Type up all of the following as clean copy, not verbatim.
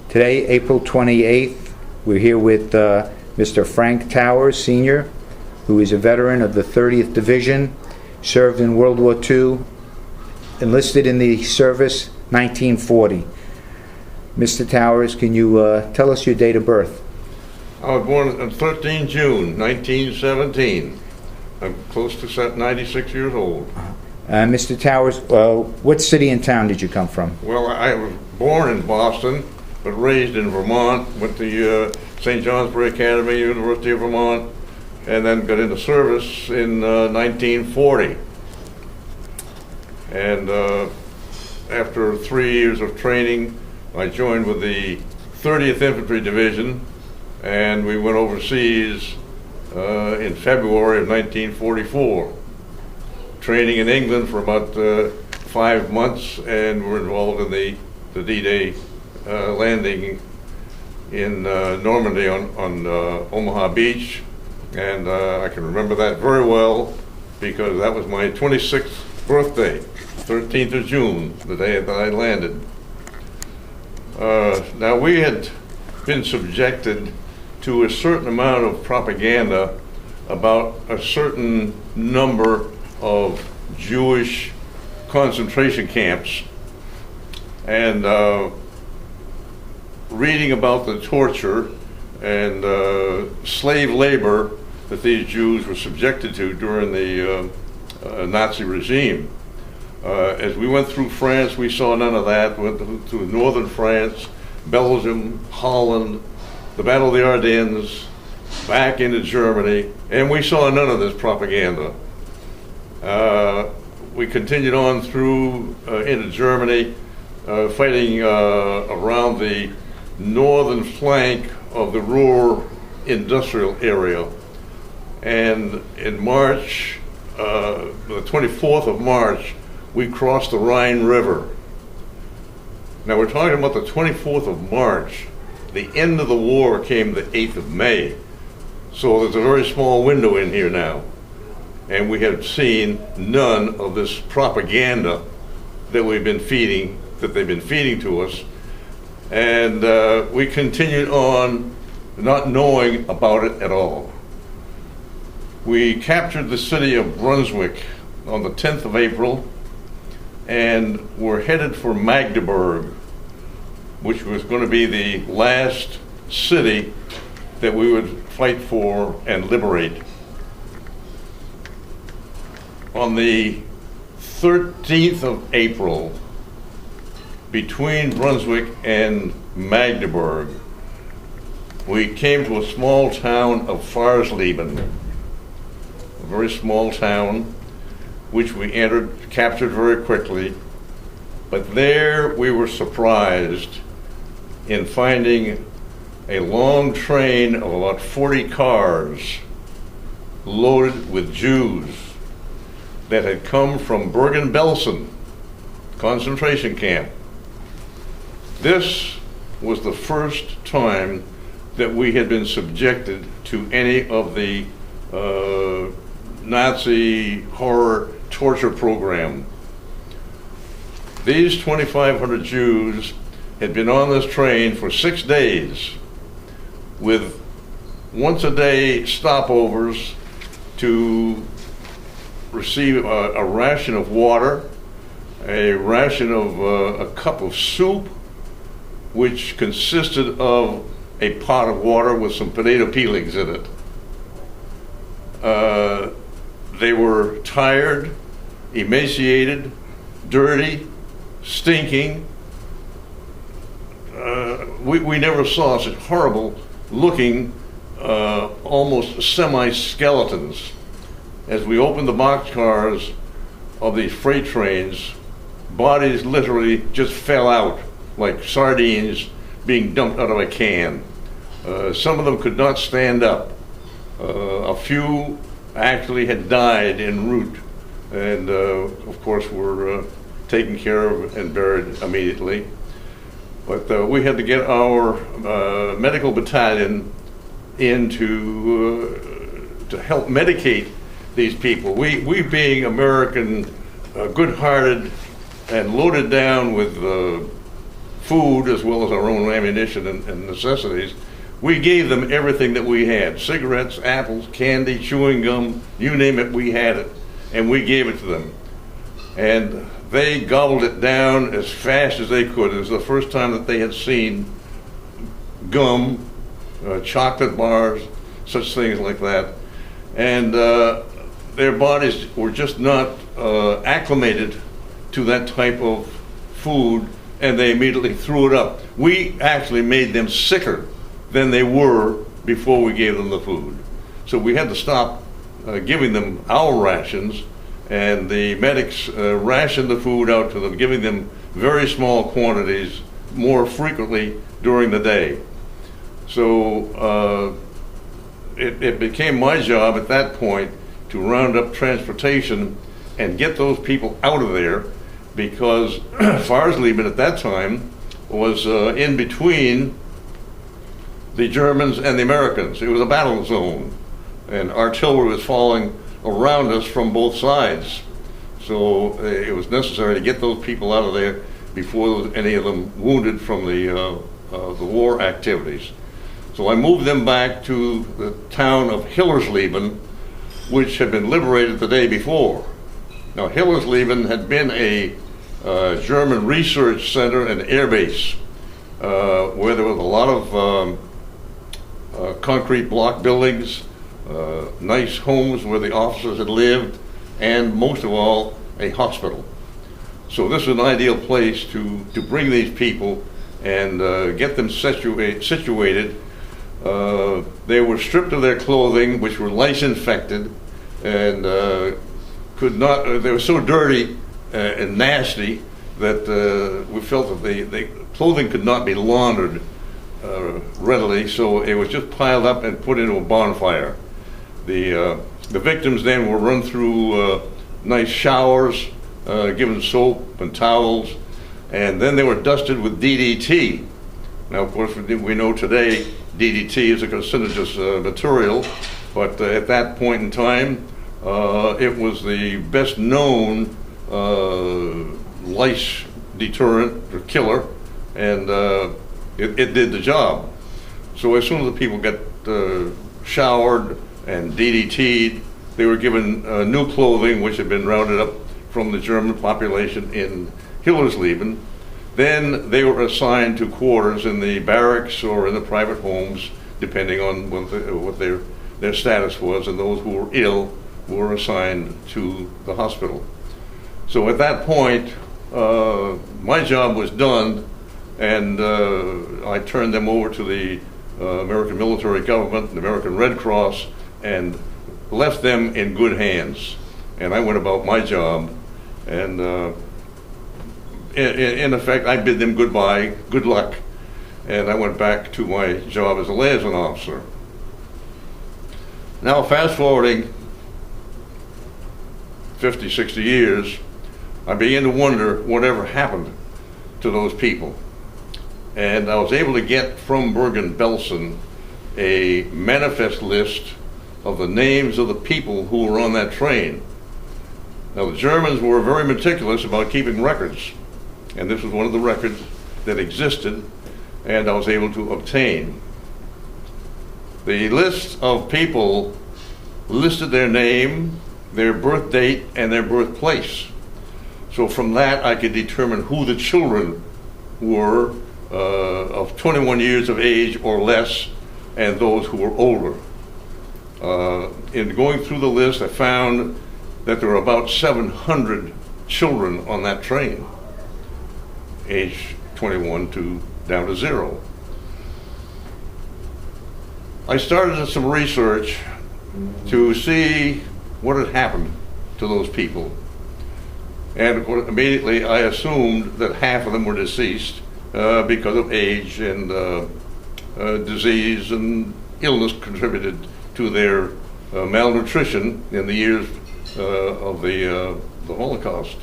Today, April 28th, we're here with Mr. Frank Towers, Sr., who is a veteran of the 30th Division, served in World War II, enlisted in the service 1940. Mr. Towers, can you tell us your date of birth? I was born on 13 June 1917. I'm close to 96 years old. Mr. Towers, what city and town did you come from? Well, I was born in Boston, but raised in Vermont, went to St. Johnsbury Academy, University of Vermont, and then got into service in 1940. And after 3 years of training, I joined with the 30th Infantry Division, and we went overseas in February of 1944. Training in England for about 5 months, and were involved in the D-Day landing in Normandy on Omaha Beach. And I can remember that very well because that was my 26th birthday, 13th of June, the day that I landed. Now, we had been subjected to a certain amount of propaganda about a certain number of Jewish concentration camps, and reading about the torture and slave labor that these Jews were subjected to during the Nazi regime. As we went through France, we saw none of that. We went through northern France, Belgium, Holland, the Battle of the Ardennes, back into Germany, and we saw none of this propaganda. We continued on through into Germany, fighting around the northern flank of the Ruhr industrial area. And in March, the 24th of March, we crossed the Rhine River. Now we're talking about the 24th of March. The end of the war came the 8th of May. So there's a very small window in here now. And we have seen none of this propaganda that they've been feeding to us. And we continued on not knowing about it at all. We captured the city of Brunswick on the 10th of April, and were headed for Magdeburg, which was going to be the last city that we would fight for and liberate. On the 13th of April, between Brunswick and Magdeburg, we came to a small town of Farsleben, a very small town, which we captured very quickly. But there we were surprised in finding a long train of about 40 cars loaded with Jews that had come from Bergen-Belsen concentration camp. This was the first time that we had been subjected to any of the Nazi horror torture program. These 2,500 Jews had been on this train for 6 days with once a day stopovers to receive a ration of water, a ration of a cup of soup, which consisted of a pot of water with some potato peelings in it. They were tired, emaciated, dirty, stinking. We never saw such horrible looking, almost semi-skeletons. As we opened the boxcars of these freight trains, bodies literally just fell out like sardines being dumped out of a can. Some of them could not stand up. A few actually had died en route, and of course were taken care of and buried immediately. But we had to get our medical battalion in to help medicate these people. We being American, good-hearted and loaded down with food as well as our own ammunition and necessities, we gave them everything that we had. Cigarettes, apples, candy, chewing gum, you name it, we had it. And we gave it to them. And they gobbled it down as fast as they could. It was the first time that they had seen gum, chocolate bars, such things like that. And their bodies were just not acclimated to that type of food, and they immediately threw it up. We actually made them sicker than they were before we gave them the food. So we had to stop giving them our rations, and the medics rationed the food out to them, giving them very small quantities more frequently during the day. So it became my job at that point to round up transportation and get those people out of there, because Farsleben at that time was in between the Germans and the Americans. It was a battle zone, and artillery was falling around us from both sides. So it was necessary to get those people out of there before there was any of them wounded from the war activities. So I moved them back to the town of Hillersleben, which had been liberated the day before. Now, Hillersleben had been a German research center and air base where there was a lot of concrete block buildings, nice homes where the officers had lived, and most of all, a hospital. So this was an ideal place to bring these people and get them situated. They were stripped of their clothing, which were lice infected, and could not. They were so dirty and nasty that we felt that the clothing could not be laundered readily. So it was just piled up and put into a bonfire. The victims then were run through nice showers, given soap and towels, and then they were dusted with DDT. Now, of course, we know today DDT is a carcinogenous material, but at that point in time, it was the best known lice deterrent or killer, and it did the job. So as soon as the people got showered and DDT'd, they were given new clothing, which had been rounded up from the German population in Hillersleben. Then they were assigned to quarters in the barracks or in the private homes, depending on what their status was, and those who were ill were assigned to the hospital. So at that point, my job was done, and I turned them over to the American military government, the American Red Cross, and left them in good hands. And I went about my job, and in effect, I bid them goodbye, good luck, and I went back to my job as a liaison officer. Now, fast forwarding 50, 60 years, I began to wonder whatever happened to those people. And I was able to get from Bergen-Belsen a manifest list of the names of the people who were on that train. Now, the Germans were very meticulous about keeping records, and this was one of the records that existed, and I was able to obtain. The list of people listed their name, their birth date, and their birthplace. So from that, I could determine who the children were of 21 years of age or less, and those who were older. In going through the list, I found that there were about 700 children on that train, age 21 down to 0. I started some research to see what had happened to those people. And immediately I assumed that half of them were deceased because of age and disease and illness contributed to their malnutrition in the years of the Holocaust.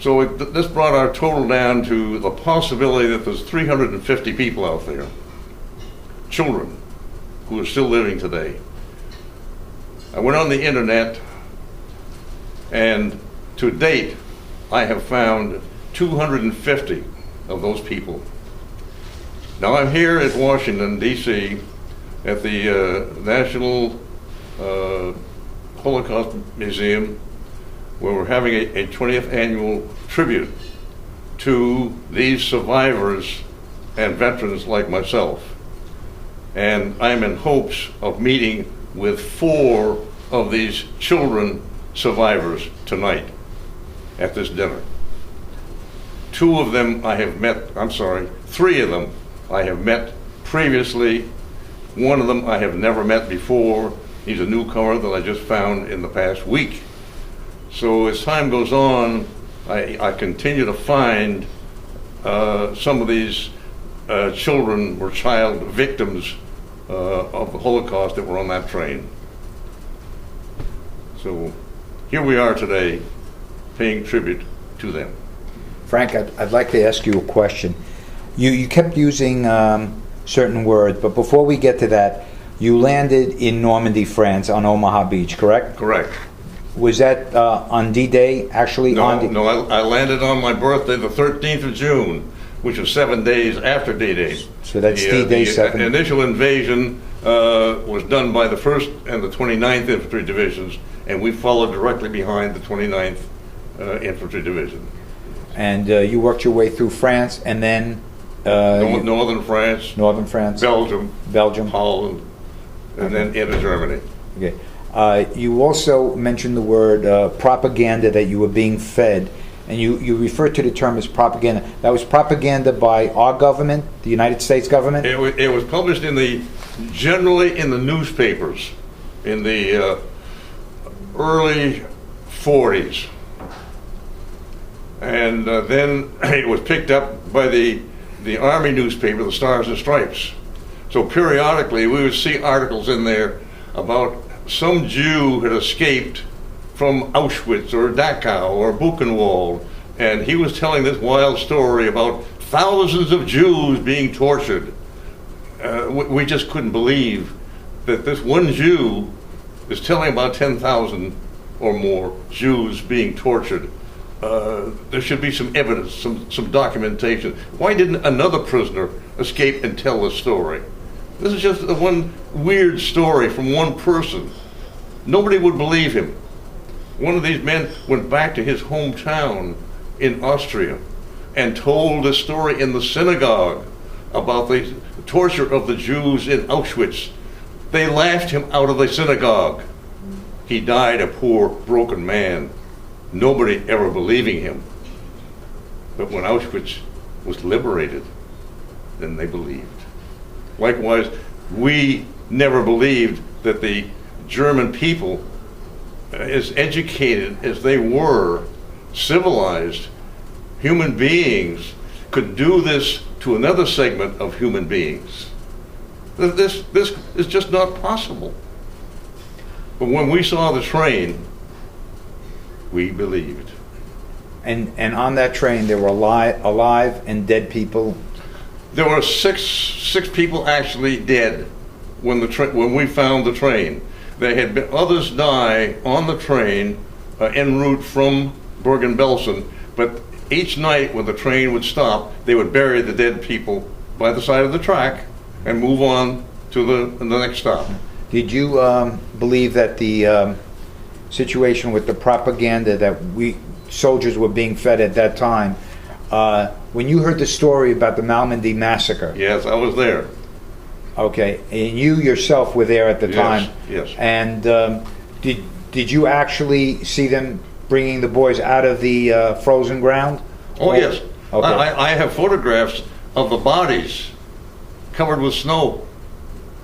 So this brought our total down to the possibility that there's 350 people out there, children, who are still living today. I went on the internet, and to date, I have found 250 of those people. Now I'm here at Washington, D.C., at the National Holocaust Museum, where we're having a 20th annual tribute to these survivors and veterans like myself. And I'm in hopes of meeting with 4 of these children survivors tonight at this dinner. 2 of them I have met, 3 of them I have met previously. 1 of them I have never met before. He's a newcomer that I just found in the past week. So as time goes on, I continue to find some of these children or child victims of the Holocaust that were on that train. So here we are today, paying tribute to them. Frank, I'd like to ask you a question. You kept using certain words, but before we get to that, you landed in Normandy, France, on Omaha Beach, correct? Correct. Was that on D-Day, actually? No, I landed on my birthday, the 13th of June, which was 7 days after D-Day. So that's D-Day 7. The initial invasion was done by the 1st and the 29th Infantry Divisions, and we followed directly behind the 29th Infantry Division. And you worked your way through France, and then... Northern France. Northern France. Belgium. Holland. And then into Germany. Okay. You also mentioned the word propaganda, that you were being fed, and you referred to the term as propaganda. That was propaganda by our government, the United States government? It was published generally in the newspapers in the early 40s. And then it was picked up by the Army newspaper, the Stars and Stripes. So periodically we would see articles in there about some Jew had escaped from Auschwitz or Dachau or Buchenwald, and he was telling this wild story about thousands of Jews being tortured. We just couldn't believe that this one Jew is telling about 10,000 or more Jews being tortured. There should be some evidence, some documentation. Why didn't another prisoner escape and tell the story? This is just one weird story from one person. Nobody would believe him. One of these men went back to his hometown in Austria and told a story in the synagogue about the torture of the Jews in Auschwitz. They laughed him out of the synagogue. He died a poor, broken man. Nobody ever believing him. But when Auschwitz was liberated, then they believed. Likewise, we never believed that the German people, as educated as they were, civilized human beings, could do this to another segment of human beings. This is just not possible. But when we saw the train, we believed. And on that train there were alive and dead people? There were six people actually dead when we found the train. There had been others die on the train en route from Bergen-Belsen, but each night when the train would stop, they would bury the dead people by the side of the track and move on to the next stop. Did you believe that the situation with the propaganda that we soldiers were being fed at that time, when you heard the story about the Malmedy massacre? Yes, I was there. Okay, and you yourself were there at the time. Yes. And did you actually see them bringing the boys out of the frozen ground? Oh, yes. Okay. I have photographs of the bodies covered with snow.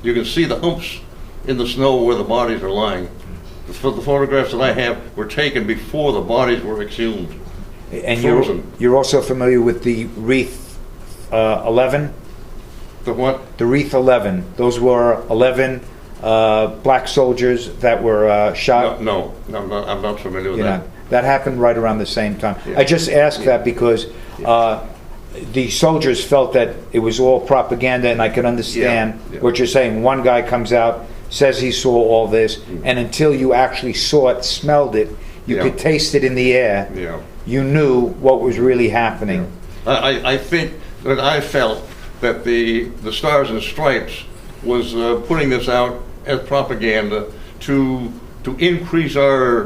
You can see the humps in the snow where the bodies are lying. The photographs that I have were taken before the bodies were exhumed. And you're also familiar with the Wreath 11? The what? The Wreath 11. Those were 11 black soldiers that were shot. No, I'm not familiar with that. That happened right around the same time. Yeah. I just asked that because the soldiers felt that it was all propaganda, and I can understand what you're saying. One guy comes out, says he saw all this, and until you actually saw it, smelled it, you could taste it in the air, you knew what was really happening. I think that I felt that the Stars and Stripes was putting this out as propaganda to increase our